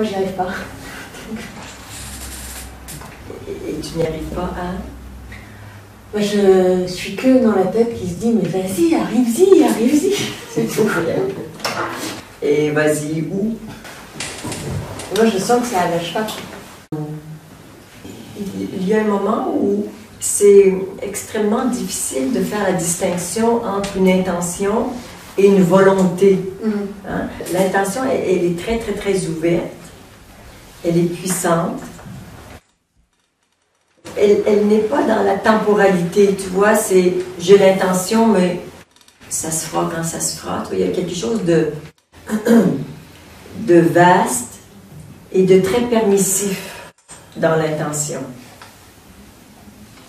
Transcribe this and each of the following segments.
moi j'y arrive pas. Et tu n'y arrives pas à... Moi je suis que dans la tête qui se dit mais vas-y, arrive-y, arrive-y. C'est tout. Et vas-y, où? Moi je sens que ça lâche pas. Il y a un moment où c'est extrêmement difficile de faire la distinction entre une intention et une volonté. Hein? L'intention, elle est très, très, très ouverte. Elle est puissante. Elle n'est pas dans la temporalité, tu vois, c'est j'ai l'intention, mais ça se fera quand ça se fera. Il y a quelque chose de vaste et de très permissif dans l'intention.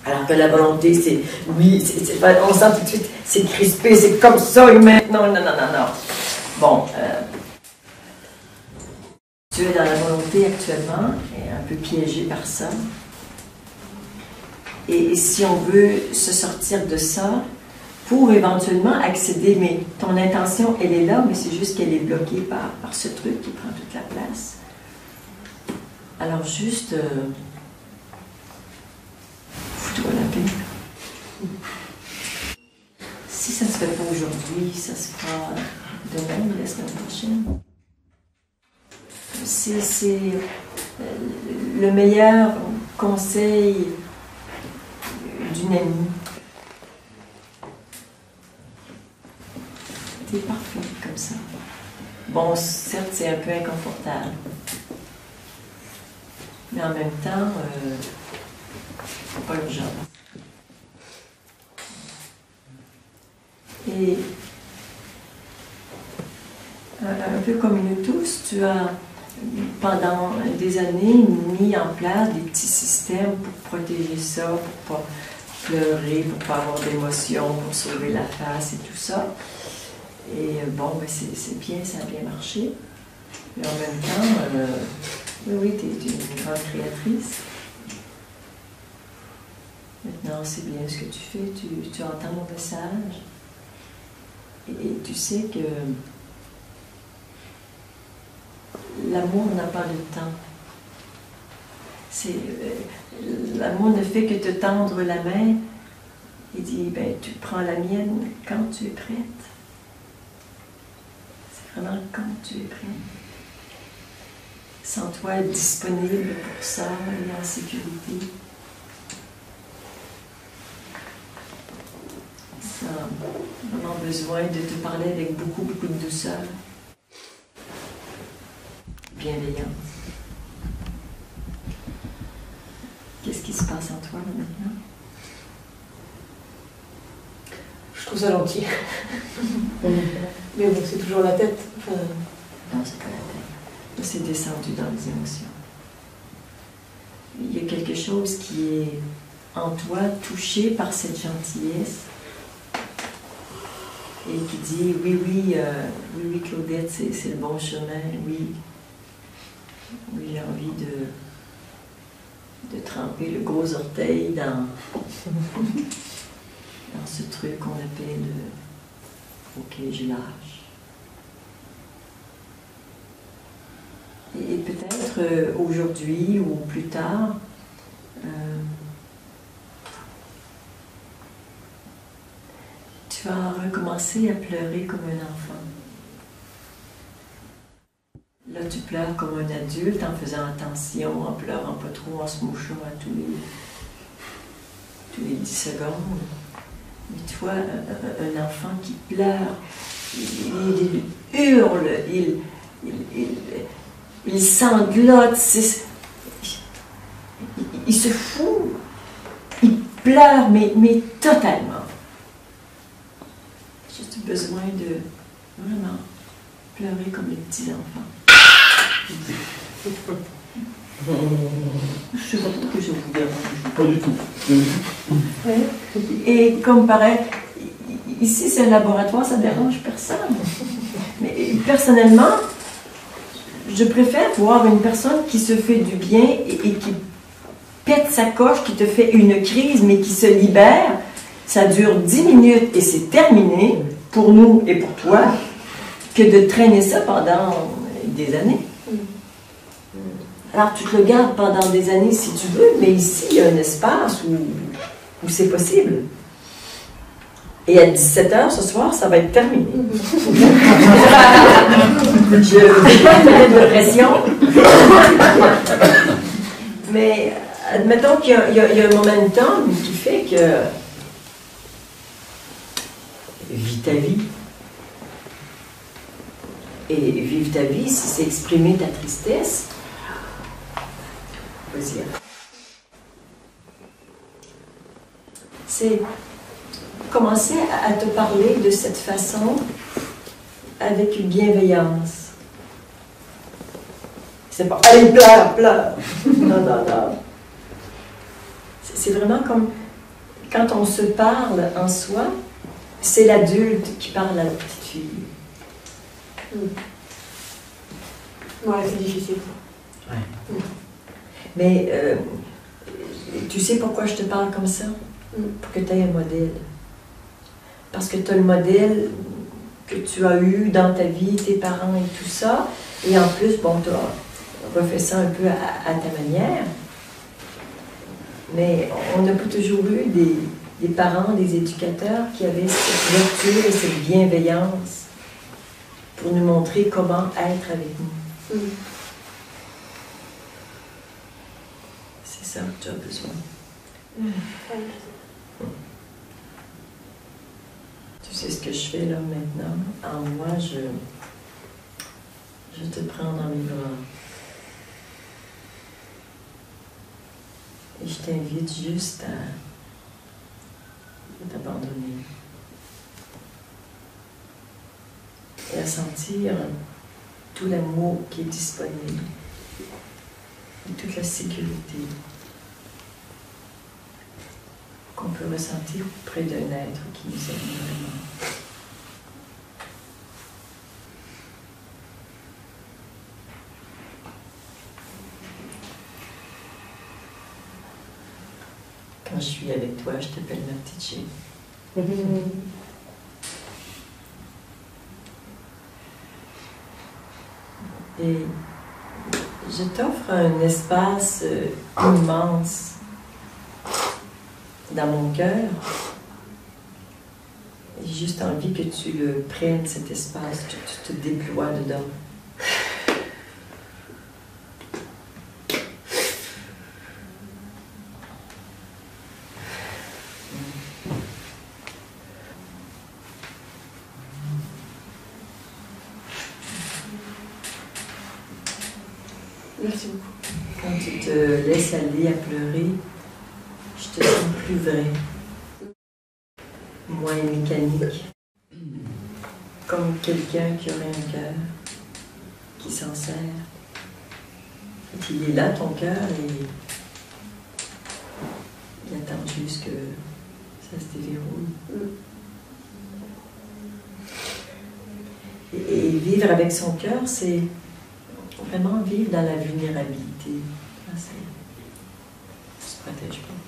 Alors que la volonté, c'est oui, on sent tout de suite, c'est crispé, c'est comme ça, et maintenant, non. Bon, tu es dans la volonté actuellement, et un peu piégé par ça. Et si on veut se sortir de ça, pour éventuellement accéder, mais ton intention, elle est là, mais c'est juste qu'elle est bloquée par ce truc qui prend toute la place. Alors juste, fous-toi la paix. Si ça ne se fait pas aujourd'hui, ça se fera demain ou la semaine prochaine. C'est le meilleur conseil d'une amie. T'es parfaite comme ça. Bon, certes, c'est un peu inconfortable. Mais en même temps, pas urgent. Et un peu comme nous tous, tu as pendant des années mis en place des petits systèmes pour protéger ça, pour pas pleurer, pour pas avoir d'émotions, pour sauver la face et tout ça. Et bon, ben c'est bien, ça a bien marché. Mais en même temps, oui, tu es une grande créatrice. Maintenant, c'est bien ce que tu fais, tu entends mon message. Et tu sais que l'amour n'a pas de temps. L'amour ne fait que te tendre la main et dit, ben, tu prends la mienne quand tu es prête. C'est vraiment quand tu es prête. Sens-toi être disponible pour ça et en sécurité. Sans vraiment besoin de te parler avec beaucoup, beaucoup de douceur. Bienveillance. Qu'est-ce qui se passe en toi là, maintenant? Je trouve ça gentil. Mais bon, c'est toujours la tête. Non, c'est pas la tête. C'est descendu dans les émotions. Il y a quelque chose qui est en toi touché par cette gentillesse et qui dit oui, Claudette, c'est le bon chemin, oui, j'ai envie de tremper le gros orteil dans ce truc qu'on appelle OK, je lâche. Et peut-être aujourd'hui ou plus tard, tu vas recommencer à pleurer comme un enfant. Là, tu pleures comme un adulte en faisant attention, en pleurant pas trop, en se mouchant à tous les 10 secondes. Mais tu vois, un enfant qui pleure, il hurle, il sanglote, il se fout, il pleure, mais totalement. Juste besoin de vraiment pleurer comme les petits enfants. Je sais pas pourquoi je vous dérange. Pas du tout. Et comme paraît, ici c'est un laboratoire, ça dérange personne. Mais personnellement, je préfère voir une personne qui se fait du bien et qui pète sa coche, qui te fait une crise, mais qui se libère. Ça dure 10 minutes et c'est terminé, pour nous et pour toi, que de traîner ça pendant des années. Alors tu te le gardes pendant des années si tu veux, mais ici, il y a un espace où c'est possible. Et à 17h ce soir, ça va être terminé. Je ne vais pas mettre de pression. Mais admettons qu'il y a un momentum qui fait que vis ta vie. Et vivre ta vie, si c'est exprimer ta tristesse, vas-y. C'est commencer à te parler de cette façon avec une bienveillance. C'est pas « Allez, pleure, pleure! » Non, non, non. C'est vraiment comme quand on se parle en soi, c'est l'adulte qui parle à la petite fille. Ouais, c'est difficile. Ouais. Mais tu sais pourquoi je te parle comme ça? Pour que tu aies un modèle. Parce que tu as le modèle que tu as eu dans ta vie, tes parents et tout ça. Et en plus, bon, tu as refait ça un peu à ta manière. Mais on n'a pas toujours eu des parents, des éducateurs qui avaient cette ouverture et cette bienveillance pour nous montrer comment être avec nous. C'est ça que tu as besoin. Tu sais ce que je fais là maintenant? En moi, je te prends dans mes bras. Et je t'invite juste à t'abandonner. Et à sentir tout l'amour qui est disponible. Et toute la sécurité qu'on peut ressentir près d'un être qui nous aime vraiment. Quand je suis avec toi, je t'appelle ma petite chérie. Et je t'offre un espace immense dans mon cœur. J'ai juste envie que tu le prennes, cet espace, que tu te déploies dedans. Merci beaucoup. Quand tu te laisses aller à pleurer, je te sens plus vrai, moins mécanique, comme quelqu'un qui aurait un cœur, qui s'en sert. Il est là, ton cœur, et il attend juste que ça se déverrouille. Et vivre avec son cœur, c'est vraiment vivre dans la vulnérabilité. On ne se protège pas.